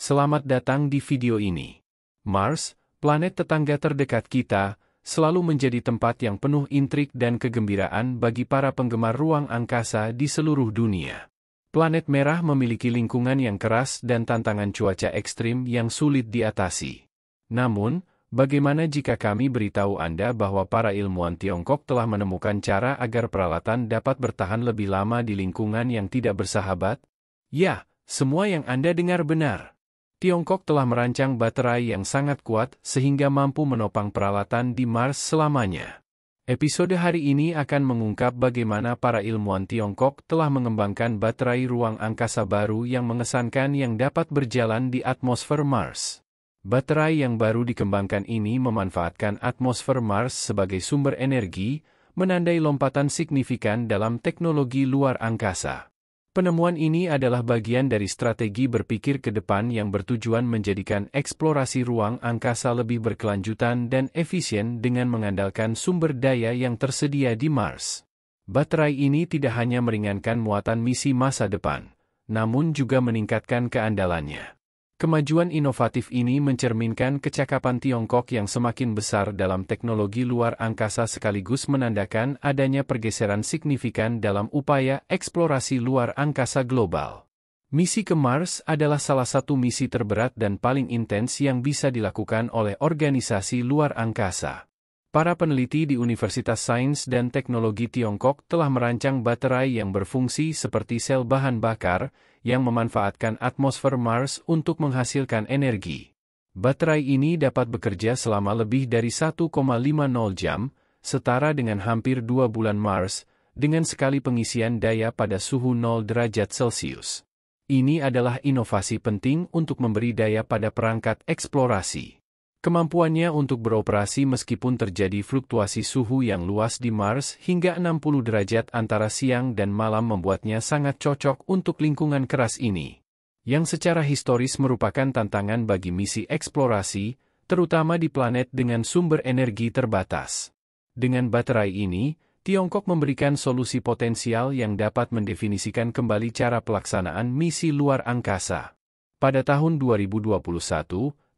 Selamat datang di video ini. Mars, planet tetangga terdekat kita, selalu menjadi tempat yang penuh intrik dan kegembiraan bagi para penggemar ruang angkasa di seluruh dunia. Planet merah memiliki lingkungan yang keras dan tantangan cuaca ekstrim yang sulit diatasi. Namun, bagaimana jika kami beritahu Anda bahwa para ilmuwan Tiongkok telah menemukan cara agar peralatan dapat bertahan lebih lama di lingkungan yang tidak bersahabat? Ya, semua yang Anda dengar benar. Tiongkok telah merancang baterai yang sangat kuat sehingga mampu menopang peralatan di Mars selamanya. Episode hari ini akan mengungkap bagaimana para ilmuwan Tiongkok telah mengembangkan baterai ruang angkasa baru yang mengesankan yang dapat berjalan di atmosfer Mars. Baterai yang baru dikembangkan ini memanfaatkan atmosfer Mars sebagai sumber energi, menandai lompatan signifikan dalam teknologi luar angkasa. Penemuan ini adalah bagian dari strategi berpikir ke depan yang bertujuan menjadikan eksplorasi ruang angkasa lebih berkelanjutan dan efisien dengan mengandalkan sumber daya yang tersedia di Mars. Baterai ini tidak hanya meringankan muatan misi masa depan, namun juga meningkatkan keandalannya. Kemajuan inovatif ini mencerminkan kecakapan Tiongkok yang semakin besar dalam teknologi luar angkasa sekaligus menandakan adanya pergeseran signifikan dalam upaya eksplorasi luar angkasa global. Misi ke Mars adalah salah satu misi terberat dan paling intens yang bisa dilakukan oleh organisasi luar angkasa. Para peneliti di Universitas Sains dan Teknologi Tiongkok telah merancang baterai yang berfungsi seperti sel bahan bakar, yang memanfaatkan atmosfer Mars untuk menghasilkan energi. Baterai ini dapat bekerja selama lebih dari 1,50 jam, setara dengan hampir 2 bulan Mars, dengan sekali pengisian daya pada suhu 0 derajat Celcius. Ini adalah inovasi penting untuk memberi daya pada perangkat eksplorasi. Kemampuannya untuk beroperasi meskipun terjadi fluktuasi suhu yang luas di Mars hingga 60 derajat antara siang dan malam membuatnya sangat cocok untuk lingkungan keras ini. Yang secara historis merupakan tantangan bagi misi eksplorasi, terutama di planet dengan sumber energi terbatas. Dengan baterai ini, Tiongkok memberikan solusi potensial yang dapat mendefinisikan kembali cara pelaksanaan misi luar angkasa. Pada tahun 2021,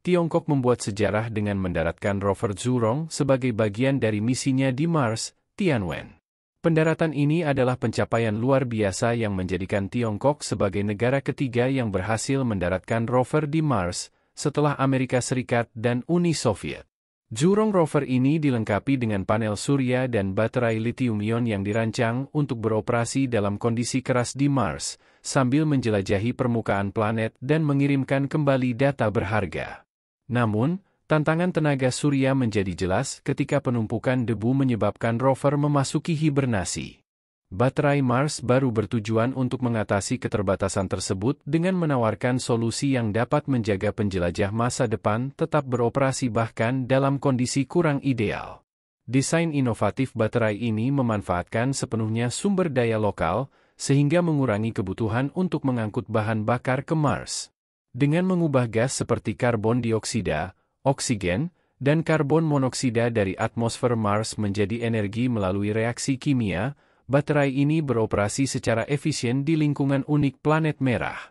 Tiongkok membuat sejarah dengan mendaratkan rover Zhurong sebagai bagian dari misinya di Mars, Tianwen. Pendaratan ini adalah pencapaian luar biasa yang menjadikan Tiongkok sebagai negara ketiga yang berhasil mendaratkan rover di Mars, setelah Amerika Serikat dan Uni Soviet. Zhurong rover ini dilengkapi dengan panel surya dan baterai lithium-ion yang dirancang untuk beroperasi dalam kondisi keras di Mars, sambil menjelajahi permukaan planet dan mengirimkan kembali data berharga. Namun, tantangan tenaga surya menjadi jelas ketika penumpukan debu menyebabkan rover memasuki hibernasi. Baterai Mars baru bertujuan untuk mengatasi keterbatasan tersebut dengan menawarkan solusi yang dapat menjaga penjelajah masa depan tetap beroperasi bahkan dalam kondisi kurang ideal. Desain inovatif baterai ini memanfaatkan sepenuhnya sumber daya lokal, sehingga mengurangi kebutuhan untuk mengangkut bahan bakar ke Mars. Dengan mengubah gas seperti karbon dioksida, oksigen, dan karbon monoksida dari atmosfer Mars menjadi energi melalui reaksi kimia, baterai ini beroperasi secara efisien di lingkungan unik planet merah.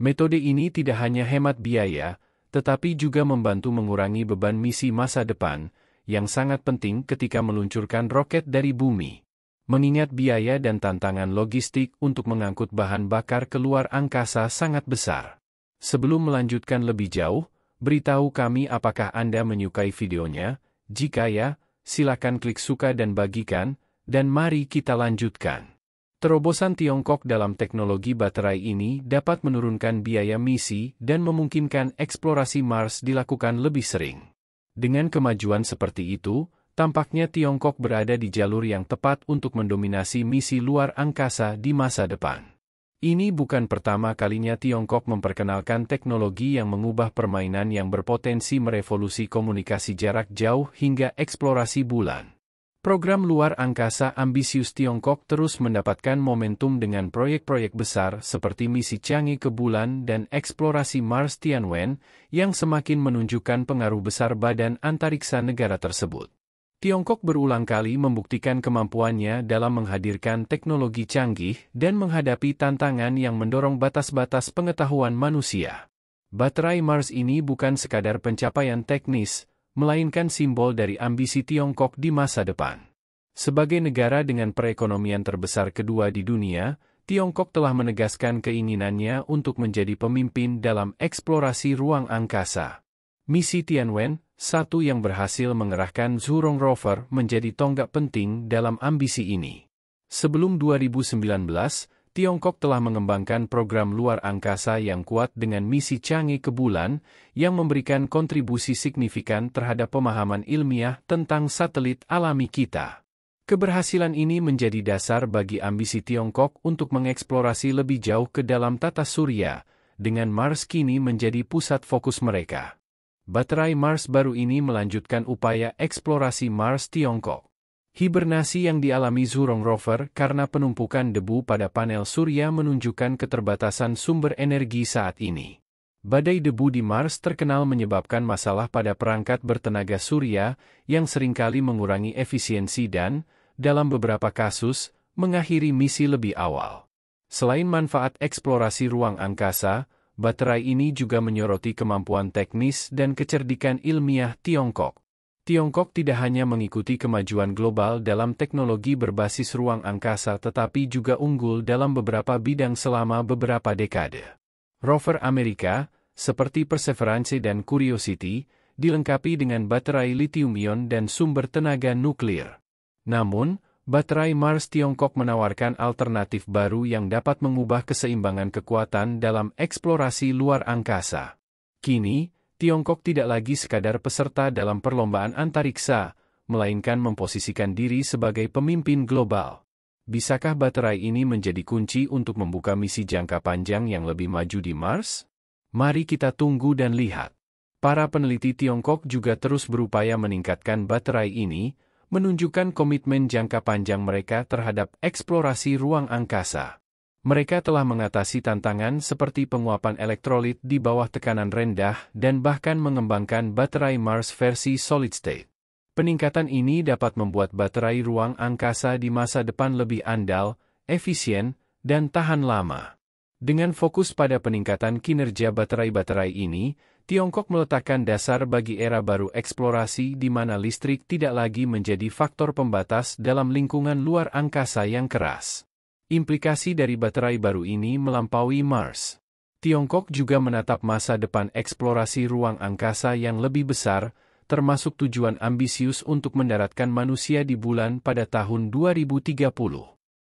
Metode ini tidak hanya hemat biaya, tetapi juga membantu mengurangi beban misi masa depan, yang sangat penting ketika meluncurkan roket dari bumi. Mengingat biaya dan tantangan logistik untuk mengangkut bahan bakar ke luar angkasa sangat besar. Sebelum melanjutkan lebih jauh, beritahu kami apakah Anda menyukai videonya. Jika ya, silakan klik suka dan bagikan, dan mari kita lanjutkan. Terobosan Tiongkok dalam teknologi baterai ini dapat menurunkan biaya misi dan memungkinkan eksplorasi Mars dilakukan lebih sering. Dengan kemajuan seperti itu, tampaknya Tiongkok berada di jalur yang tepat untuk mendominasi misi luar angkasa di masa depan. Ini bukan pertama kalinya Tiongkok memperkenalkan teknologi yang mengubah permainan yang berpotensi merevolusi komunikasi jarak jauh hingga eksplorasi bulan. Program luar angkasa ambisius Tiongkok terus mendapatkan momentum dengan proyek-proyek besar seperti misi Chang'e ke bulan dan eksplorasi Mars Tianwen, yang semakin menunjukkan pengaruh besar badan antariksa negara tersebut. Tiongkok berulang kali membuktikan kemampuannya dalam menghadirkan teknologi canggih dan menghadapi tantangan yang mendorong batas-batas pengetahuan manusia. Baterai Mars ini bukan sekadar pencapaian teknis, melainkan simbol dari ambisi Tiongkok di masa depan. Sebagai negara dengan perekonomian terbesar kedua di dunia, Tiongkok telah menegaskan keinginannya untuk menjadi pemimpin dalam eksplorasi ruang angkasa. Misi Tianwen-1 yang berhasil mengerahkan Zhurong Rover menjadi tonggak penting dalam ambisi ini. Sebelum 2019, Tiongkok telah mengembangkan program luar angkasa yang kuat dengan misi Chang'e ke bulan, yang memberikan kontribusi signifikan terhadap pemahaman ilmiah tentang satelit alami kita. Keberhasilan ini menjadi dasar bagi ambisi Tiongkok untuk mengeksplorasi lebih jauh ke dalam tata surya, dengan Mars kini menjadi pusat fokus mereka. Baterai Mars baru ini melanjutkan upaya eksplorasi Mars Tiongkok. Hibernasi yang dialami Zhurong Rover karena penumpukan debu pada panel surya menunjukkan keterbatasan sumber energi saat ini. Badai debu di Mars terkenal menyebabkan masalah pada perangkat bertenaga surya yang seringkali mengurangi efisiensi dan, dalam beberapa kasus, mengakhiri misi lebih awal. Selain manfaat eksplorasi ruang angkasa, baterai ini juga menyoroti kemampuan teknis dan kecerdikan ilmiah Tiongkok. Tiongkok tidak hanya mengikuti kemajuan global dalam teknologi berbasis ruang angkasa tetapi juga unggul dalam beberapa bidang selama beberapa dekade. Rover Amerika, seperti Perseverance dan Curiosity, dilengkapi dengan baterai lithium-ion dan sumber tenaga nuklir. Namun, baterai Mars Tiongkok menawarkan alternatif baru yang dapat mengubah keseimbangan kekuatan dalam eksplorasi luar angkasa. Kini, Tiongkok tidak lagi sekadar peserta dalam perlombaan antariksa, melainkan memposisikan diri sebagai pemimpin global. Bisakah baterai ini menjadi kunci untuk membuka misi jangka panjang yang lebih maju di Mars? Mari kita tunggu dan lihat. Para peneliti Tiongkok juga terus berupaya meningkatkan baterai ini, menunjukkan komitmen jangka panjang mereka terhadap eksplorasi ruang angkasa. Mereka telah mengatasi tantangan seperti penguapan elektrolit di bawah tekanan rendah dan bahkan mengembangkan baterai Mars versi solid state. Peningkatan ini dapat membuat baterai ruang angkasa di masa depan lebih andal, efisien, dan tahan lama. Dengan fokus pada peningkatan kinerja baterai-baterai ini, Tiongkok meletakkan dasar bagi era baru eksplorasi di mana listrik tidak lagi menjadi faktor pembatas dalam lingkungan luar angkasa yang keras. Implikasi dari baterai baru ini melampaui Mars. Tiongkok juga menatap masa depan eksplorasi ruang angkasa yang lebih besar, termasuk tujuan ambisius untuk mendaratkan manusia di bulan pada tahun 2030.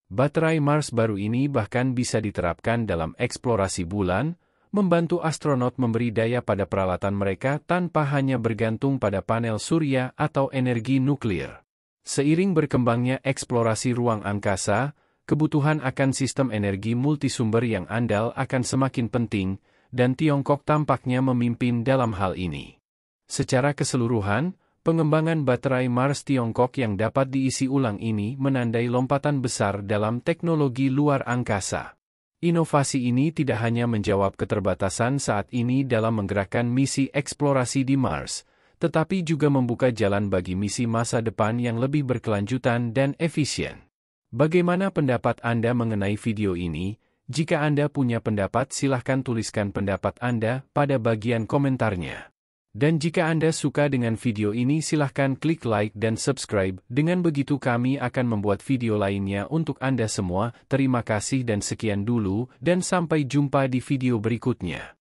Baterai Mars baru ini bahkan bisa diterapkan dalam eksplorasi bulan, membantu astronot memberi daya pada peralatan mereka tanpa hanya bergantung pada panel surya atau energi nuklir. Seiring berkembangnya eksplorasi ruang angkasa, kebutuhan akan sistem energi multisumber yang andal akan semakin penting, dan Tiongkok tampaknya memimpin dalam hal ini. Secara keseluruhan, pengembangan baterai Mars Tiongkok yang dapat diisi ulang ini menandai lompatan besar dalam teknologi luar angkasa. Inovasi ini tidak hanya menjawab keterbatasan saat ini dalam menggerakkan misi eksplorasi di Mars, tetapi juga membuka jalan bagi misi masa depan yang lebih berkelanjutan dan efisien. Bagaimana pendapat Anda mengenai video ini? Jika Anda punya pendapat, silahkan tuliskan pendapat Anda pada bagian komentarnya. Dan jika Anda suka dengan video ini, silahkan klik like dan subscribe. Dengan begitu kami akan membuat video lainnya untuk Anda semua. Terima kasih dan sekian dulu, dan sampai jumpa di video berikutnya.